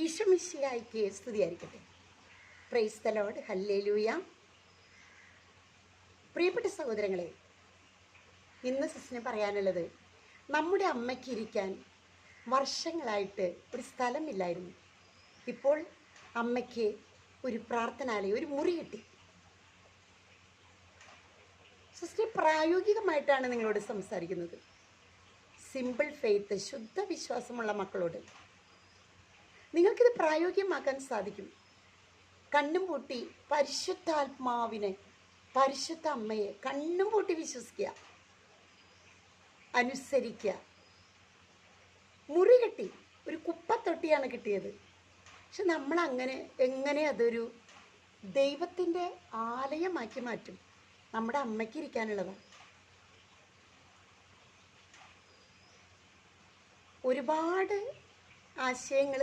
ഈശോമിശിഹായ്ക്ക് സ്തുതിയായിരിക്കട്ടെ. Praise the Lord. Hallelujah. പ്രിയപ്പെട്ട സഹോദരങ്ങളെ, ഇന്ന് സിസ്റ്റിന് പറയാനുള്ളത്, നമ്മുടെ അമ്മയ്ക്ക് ഇരിക്കാൻ വർഷങ്ങളായിട്ട് ഒരു സ്ഥലമില്ലായിരുന്നു. ഇപ്പോൾ അമ്മയ്ക്ക് ഒരു പ്രാർത്ഥനാലയം, ഒരു മുറി കിട്ടി. സിസ്റ്റർ പ്രായോഗികമായിട്ടാണ് നിങ്ങളോട് സംസാരിക്കുന്നത്. സിമ്പിൾ ഫെയ്ത്ത്, ശുദ്ധ വിശ്വാസമുള്ള മക്കളോട് നിങ്ങൾക്കിത് പ്രായോഗികമാക്കാൻ സാധിക്കും. കണ്ണും പൂട്ടി പരിശുദ്ധാത്മാവിനെ, പരിശുദ്ധ അമ്മയെ കണ്ണും പൂട്ടി വിശ്വസിക്കുക, അനുസരിക്കുക. മുറി കിട്ടി, ഒരു കുപ്പത്തൊട്ടിയാണ് കിട്ടിയത്. പക്ഷെ നമ്മൾ എങ്ങനെ അതൊരു ദൈവത്തിൻ്റെ ആലയമാക്കി മാറ്റും? നമ്മുടെ അമ്മയ്ക്ക് ഇരിക്കാനുള്ളതാണ്. ഒരുപാട് ആശയങ്ങൾ